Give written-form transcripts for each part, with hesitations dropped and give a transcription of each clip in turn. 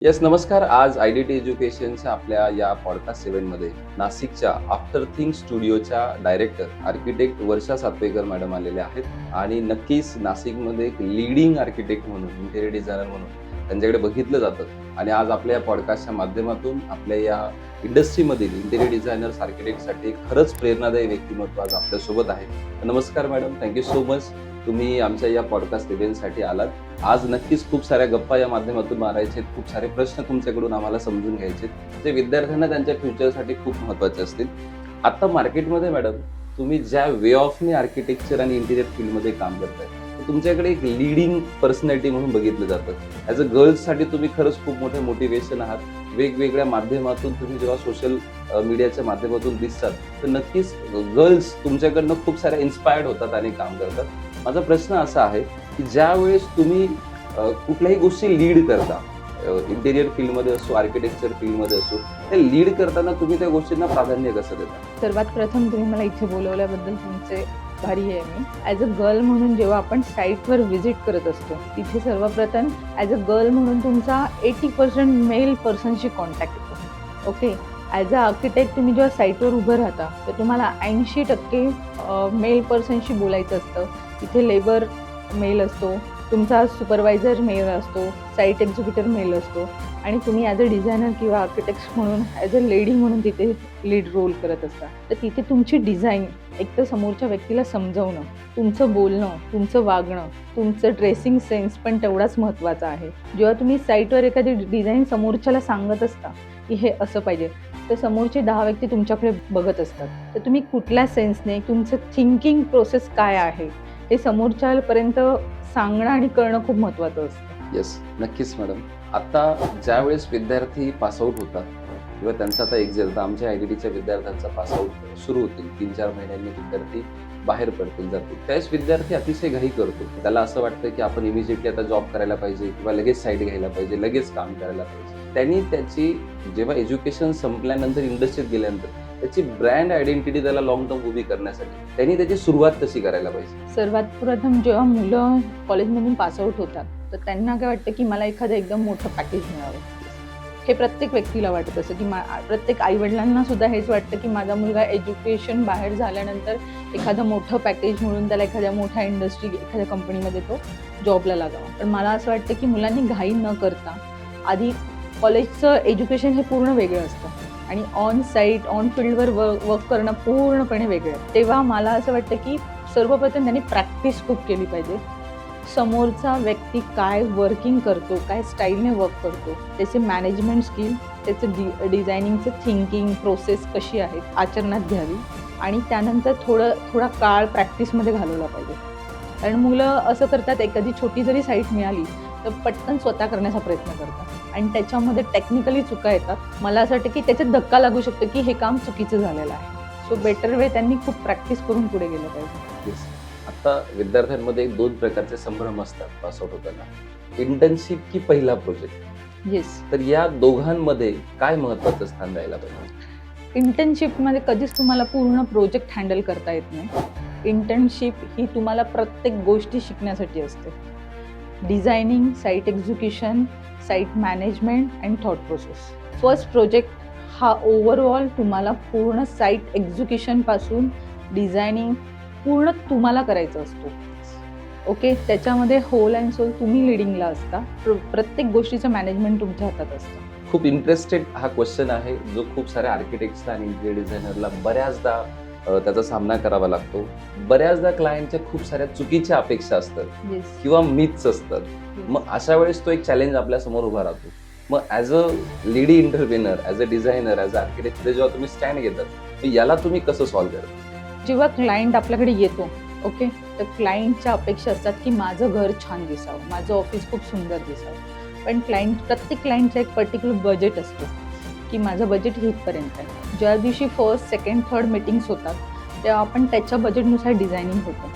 Yes, नमस्कार. आज आयडीटी एज्युकेशनच्या आपल्या या पॉडकास्ट इव्हेंटमध्ये नाशिकच्या आफ्टर थिंक स्टुडिओच्या डायरेक्टर आर्किटेक्ट वर्षा सातवेकर मॅडम आलेले आहेत आणि नक्कीच नाशिकमध्ये एक लीडिंग आर्किटेक्ट म्हणून, इंटेरियर डिझायनर म्हणून त्यांच्याकडे बघितलं जातं आणि आज आपल्या या पॉडकास्टच्या माध्यमातून आपल्या या इंडस्ट्रीमधील इंटेरियर डिझायनर्स आर्किटेक्टसाठी खरंच प्रेरणादायी व्यक्तिमत्व आज आपल्यासोबत आहे. नमस्कार मॅडम, थँक्यू सो मच. तुम्ही आमच्या या पॉडकास्ट इव्हेंटसाठी आलात. आज नक्कीच खूप साऱ्या गप्पा या माध्यमातून मारायचे, खूप सारे प्रश्न तुमच्याकडून आम्हाला समजून घ्यायचे, जे विद्यार्थ्यांना त्यांच्या फ्युचरसाठी खूप महत्त्वाचे असतील. आता मार्केटमध्ये मॅडम, तुम्ही ज्या वे ऑफने आर्किटेक्चर आणि इंटिरियर फील्डमध्ये काम करताय, ते तुमच्याकडे एक लीडिंग पर्सनॅलिटी म्हणून बघितलं जातं. ॲज अ गर्ल्ससाठी तुम्ही खरंच खूप मोठे मोटिवेशन आहात. वेगवेगळ्या माध्यमातून तुम्ही जेव्हा सोशल मीडियाच्या माध्यमातून दिसतात, तर नक्कीच गर्ल्स तुमच्याकडनं खूप साऱ्या इन्स्पायर्ड होतात आणि काम करतात. माझा प्रश्न असा आहे की ज्या वेळेस तुम्ही कुठल्याही गोष्टी लीड करता, इंटेरियर फील्डमध्ये असो, आर्किटेक्चर फील्डमध्ये असो, ते लीड करताना तुम्ही त्या गोष्टींना प्राधान्य कसं देता? सर्वात प्रथम तुम्ही मला इथे बोलवल्याबद्दल तुमचे आभारी आहे मी. ॲज अ गर्ल म्हणून जेव्हा आपण साईटवर व्हिजिट करत असतो, तिथे सर्वप्रथम ॲज अ गर्ल म्हणून तुमचा 80% मेल पर्सनशी कॉन्टॅक्ट येतो. ओके, ॲज अ आर्किटेक्ट तुम्ही जेव्हा साईटवर उभं राहता तर तुम्हाला 80% मेल पर्सनशी बोलायचं असतं. तिथे लेबर मेल असतो, तुमचा सुपरवायझर मेल असतो, साईट एक्झिक्युटिव्ह मेल असतो आणि तुम्ही ॲज अ डिझायनर किंवा आर्किटेक्ट म्हणून ॲज अ लेडी म्हणून तिथे लीड रोल करत असता. तर तिथे तुमची डिझाईन एक तर समोरच्या व्यक्तीला समजवणं, तुमचं बोलणं, तुमचं वागणं, तुमचं ड्रेसिंग सेन्स पण तेवढाच महत्त्वाचा आहे. जेव्हा तुम्ही साईटवर एखादी डिझाईन समोरच्याला सांगत असता की हे असं पाहिजे, तर समोरचे 10 व्यक्ती तुमच्याकडे बघत असतात. तर तुम्ही कुठल्या सेन्सने तुमचं थिंकिंग प्रोसेस काय आहे हे समोरच्यापर्यंत सांगणं आणि कळणं खूप महत्त्वाचं असतं. येस, नक्कीच मॅडम. आता ज्यावेळेस विद्यार्थी पासआउट होतात किंवा त्यांचा आता एक्झाम, आमच्या आयडीटीच्या विद्यार्थ्यांचा पासआउट सुरू होतील, 3-4 महिन्यांनी विद्यार्थी बाहेर पडतील, जातील, त्यावेळेस विद्यार्थी अतिशय घाई करतो. त्याला असं वाटतं की आपण इमिजिएटली आता जॉब करायला पाहिजे किंवा लगेच साईट घ्यायला पाहिजे, लगेच काम करायला पाहिजे. त्यांनी त्याची जेव्हा एज्युकेशन संपल्यानंतर इंडस्ट्रीत गेल्यानंतर त्याची ब्रँड आयडेंटिटी त्याला लॉंग टर्म उभी करण्यासाठी त्यांनी त्याची सुरुवात कशी करायला पाहिजे? सर्वात प्रथम जेव्हा मुलं कॉलेजमधून पासआउट होतात तर त्यांना काय वाटतं की मला एखादं एकदम मोठं पॅकेज मिळावं. हे प्रत्येक व्यक्तीला वाटत असं की प्रत्येक आईवडिलांना सुद्धा हेच वाटतं की माझा मुलगा एज्युकेशन बाहेर झाल्यानंतर एखादं मोठं पॅकेज म्हणून त्याला एखाद्या मोठ्या इंडस्ट्री, एखाद्या कंपनीमध्ये तो जॉबला लागावा. पण मला असं वाटतं की मुलांनी घाई न करता आधी कॉलेजचं एज्युकेशन हे पूर्ण वेगळं असतं आणि ऑन साईट, ऑन फील्डवर वर्क करणं पूर्णपणे वेगळं. तेव्हा मला असं वाटतं की सर्वप्रथम त्यांनी प्रॅक्टिस खूप केली पाहिजे. समोरचा व्यक्ती काय वर्किंग करतो, काय स्टाईलने वर्क करतो, त्याचे मॅनेजमेंट स्किल, त्याचं डिझायनिंगचं थिंकिंग प्रोसेस कशी आहे आचरणात घ्यावी आणि त्यानंतर थोडा काळ प्रॅक्टिसमध्ये घालवला पाहिजे. कारण मुलं असं करतात, एखादी छोटी जरी साईट मिळाली तर पटकन स्वतः करण्याचा प्रयत्न करतात आणि त्याच्यामध्ये टेक्निकली चुका येतात. मला असं वाटतं की त्याच्यात धक्का लागू शकतो की हे काम चुकीचं झालेलं आहे. सो बेटर वे त्यांनी खूप प्रॅक्टिस करून पुढे गेलं पाहिजे. येस. आता विद्यार्थ्यांमध्ये 2 प्रकारचे संभ्रम असतात पासआउट होताना, इंटर्नशिप की पहिला प्रोजेक्ट. येस, तर या दोघांमध्ये काय महत्त्वाचं स्थान द्यायला पाहिजे? इंटर्नशिपमध्ये कधीच तुम्हाला पूर्ण प्रोजेक्ट हँडल करता येत नाही. इंटर्नशिप ही तुम्हाला प्रत्येक गोष्टी शिकण्यासाठी असते. Designing, site execution, site management and thought process. First project हा ओव्हरऑल तुम्हाला पूर्ण साईट एक्झिक्युशनपासून डिझायनिंग पूर्ण तुम्हाला करायचं असतो. ओके, त्याच्यामध्ये होल अँड सोल तुम्ही लिडिंगला असता. प्रत्येक गोष्टीचं मॅनेजमेंट तुमच्या हातात असतं. खूप इंटरेस्टेड हा क्वेश्चन आहे, जो खूप साऱ्या आर्किटेक्ट्सला आणि इंटिरियर डिझायनरला बऱ्याचदा त्याचा सामना करावा लागतो. बऱ्याचदा क्लायंटच्या खूप साऱ्या चुकीच्या अपेक्षा असतात येस, किंवा मिथ्स असतात. मग अशा वेळेस तो एक चॅलेंज आपल्या समोर उभा राहतो. मग as a lady intervener, as a designer, as a architect जेव्हा तुम्ही स्टँड घेतात, तर याला तुम्ही कसं सॉल्व्ह करता? जेव्हा क्लायंट आपल्याकडे येतो, ओके, तर क्लायंटच्या अपेक्षा असतात की माझं घर छान दिसावं, माझं ऑफिस खूप सुंदर दिसावं. पण प्रत्येक क्लायंटचा एक पर्टिक्युलर बजेट असतो की माझं बजेट इथपर्यंत आहे. ज्या दिवशी फर्स्ट, सेकंड, थर्ड मीटिंग्स होतात तेव्हा आपण त्याच्या बजेटनुसार डिझायनिंग होतं.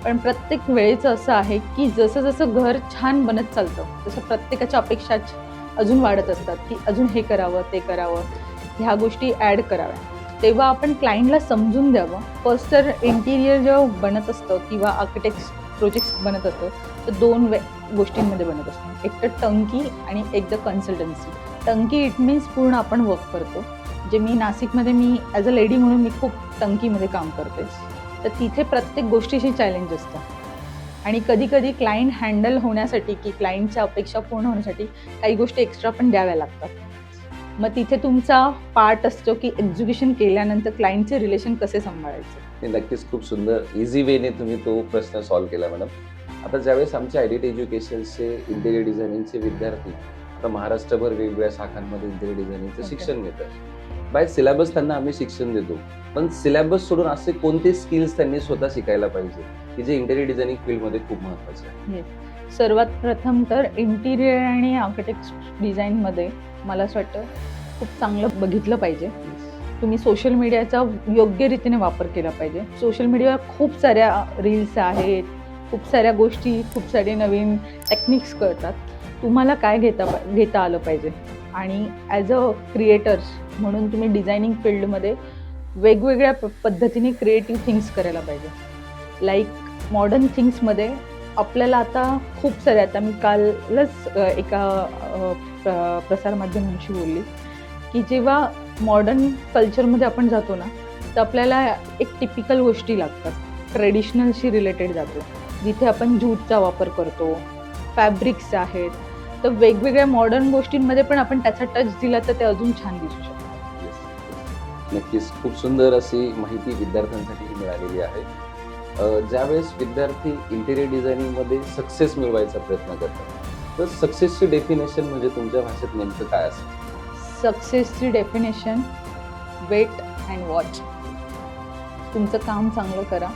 पण प्रत्येक वेळेचं असं आहे की जसं जसं घर छान बनत चालतं तसं प्रत्येकाच्या अपेक्षा अजून वाढत असतात की अजून हे करावं, ते करावं, ह्या गोष्टी ॲड कराव्या. तेव्हा आपण क्लायंटला समजून द्यावं. फर्स्ट तर इंटिरियर जेव्हा बनत असतं किंवा आर्किटेक्ट प्रोजेक्ट्स बनत असतं तर गोष्टींमध्ये बनत असतो. एक तर टंकी आणि एक द कन्सल्टन्सी. टंकी इट मीन्स पूर्ण आपण वर्क करतो. जे मी नाशिकमध्ये मी ॲज अ लेडी म्हणून मी खूप टंकीमध्ये काम करते. तर तिथे प्रत्येक गोष्टीशी चॅलेंज असतं आणि कधी कधी क्लायंट हँडल होण्यासाठी की क्लायंटच्या अपेक्षा पूर्ण होण्यासाठी काही गोष्टी एक्स्ट्रा पण द्याव्या लागतात. मग तिथे तुमचा पार्ट असतो की एक्झिक्युशन केल्यानंतर क्लायंटचे रिलेशन कसे सांभाळायचे. हे नक्कीच खूप सुंदर इझी वेने तुम्ही तो प्रश्न सॉल्व्ह केला मॅडम. आता ज्यावेळेस आमचे आयडीटी एज्युकेशनचे इंटेरियर डिझायनिंगचे विद्यार्थी आता महाराष्ट्रभर वेगवेगळ्या शाखांमध्ये इंटेरियर डिझायनिंगचं Okay. शिक्षण घेतात. बाय सिलेबस त्यांना आम्ही शिक्षण देतो, पण सिलेबस सोडून असे कोणते स्किल्स त्यांनी स्वतः शिकायला पाहिजे की जे इंटेरियर डिझायनिंग फील्डमध्ये खूप महत्त्वाचे आहे? सर्वात प्रथम तर इंटिरियर आणि आर्किटेक्ट डिझाईनमध्ये मला असं वाटतं खूप चांगलं बघितलं पाहिजे. तुम्ही सोशल मीडियाचा योग्य रीतीने वापर केला पाहिजे. सोशल मीडियावर खूप साऱ्या रील्स आहेत, खूप साऱ्या गोष्टी, खूप सारे नवीन टेक्निक्स कळतात. तुम्हाला काय घेता आलं पाहिजे आणि ॲज अ क्रिएटर्स म्हणून तुम्ही डिझायनिंग फील्डमध्ये वेगवेगळ्या पद्धतीने क्रिएटिव्ह थिंग्स करायला पाहिजे. लाईक मॉडर्न थिंग्समध्ये आपल्याला आता खूप सारे, आता मी कालच एका प्रसारमाध्यमांशी बोलली की जेव्हा मॉडर्न कल्चरमध्ये आपण जातो ना, तर आपल्याला एक टिपिकल गोष्टी लागतात. ट्रेडिशनलशी रिलेटेड जातो, जिथे आपण ज्यूटचा वापर करतो, फॅब्रिक्स आहेत. तर वेगवेगळ्या मॉडर्न गोष्टींमध्ये पण आपण त्याचा टच दिला तर ते अजून छान दिसू शकतं. नक्कीच खूप सुंदर अशी माहिती विद्यार्थ्यांसाठी मिळालेली आहे. ज्यावेळेस विद्यार्थी इंटेरियर डिझायनिंगमध्ये सक्सेस मिळवायचा प्रयत्न करतात, तर सक्सेसची डेफिनेशन म्हणजे तुमच्या भाषेत नेमकं काय असेल? सक्सेसची डेफिनेशन वेट अँड वॉच. तुमचं काम चांगलं करा,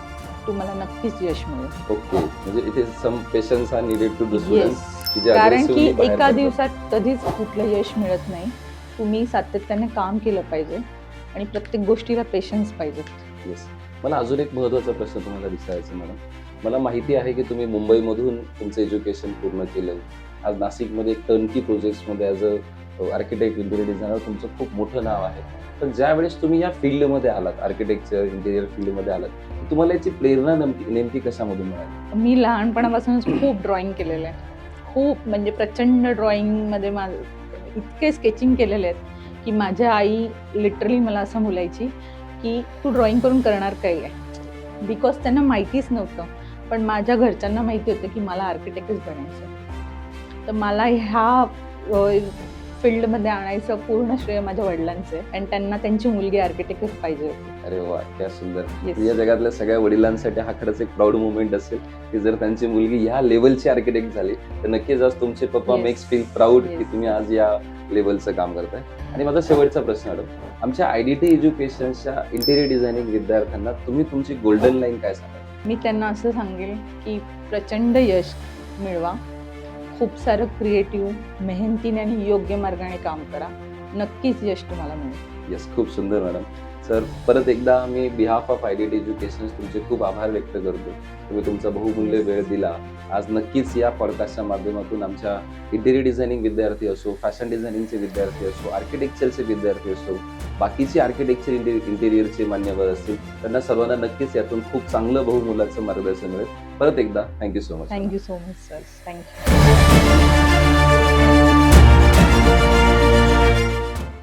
तुम्हाला नक्कीच यश मिळेल. ओके, म्हणजे इथे some patience are needed to do yes, student. कारण की एका दिवसात कधीच कुठलं यश मिळत नाही. तुम्ही सातत्याने काम केलं पाहिजे आणि प्रत्येक गोष्टीला पेशन्स पाहिजे. येस. मला अजून एक महत्त्वाचा प्रश्न तुम्हाला विचारायचा मॅडम. मला माहिती आहे की तुम्ही मुंबईमधून तुमचं एज्युकेशन पूर्ण केलं. आज नाशिकमध्ये टर्नकी प्रोजेक्ट्समध्ये as a architect interior designer तुमचं खूप मोठं नाव आहे. पण ज्या वेळेस तुम्ही या फील्डमध्ये आलात, आर्किटेक्चर इंटेरियर फील्डमध्ये आलात, तुम्हाला याची प्रेरणा नेमकी कशामधून मिळाली? मी लहानपणापासूनच खूप ड्रॉइंग केलेलं आहे. खूप म्हणजे प्रचंड ड्रॉइंगमध्ये इतके स्केचिंग केलेले आहेत की माझ्या आई लिटरली मला असं बोलायची की तू ड्रॉइंग करून करणार काय आहे. बिकॉज त्यांना माहितीच नव्हतं, पण माझ्या घरच्यांना माहिती होतं की मला आर्किटेक्टच बनायचं. तर मला ह्या फील्डमध्ये आणायचं पूर्ण श्रेय माझ्या वडिलांचं आहे आणि त्यांना त्यांची मुलगी आर्किटेक्टच पाहिजे होती. अरे वा, क्या सुंदर. Yes. या जगातल्या सगळ्या वडिलांसाठी हा खरंच एक प्राऊड मुवमेंट असेल की जर त्यांची मुलगी ह्या लेवलची आर्किटेक्ट झाली तर नक्कीच आज तुमचे पप्पा Yes. मेक्स फील प्राऊड की Yes. तुम्ही आज या लेवलचं काम करताय. आणि माझा शेवटचा प्रश्न मॅडम, आमच्या आयडीटी एज्युकेशनच्या इंटेरियर डिझायनिंग विद्यार्थ्यांना तुम्ही तुमची गोल्डन लाईन काय सांगाल? मी त्यांना असं सांगेल की प्रचंड यश मिळवा, खूप सारं क्रिएटिव्ह मेहनतीने आणि योग्य मार्गाने काम करा, नक्कीच यश तुम्हाला मिळेल. येस, खूप सुंदर मॅडम. सर, परत एकदा मी बिहाफ ऑफ आयडीटी एज्युकेशन तुमचे खूप आभार व्यक्त करतो. तुम्ही तुमचा बहुमूल्य वेळ दिला. आज नक्कीच या पॉडकास्टच्या माध्यमातून आमच्या इंटेरियर डिझायनिंग विद्यार्थी असो, फॅशन डिझायनिंगचे विद्यार्थी असो, आर्किटेक्चरचे विद्यार्थी असो, बाकीचे आर्किटेक्चर इंटेरियरचे मान्यवर असतील, त्यांना सर्वांना नक्कीच यातून खूप चांगलं बहुमोलाचं मार्गदर्शन मिळेल. परत एकदा thank you so much. Thank you so much sir. Thank you.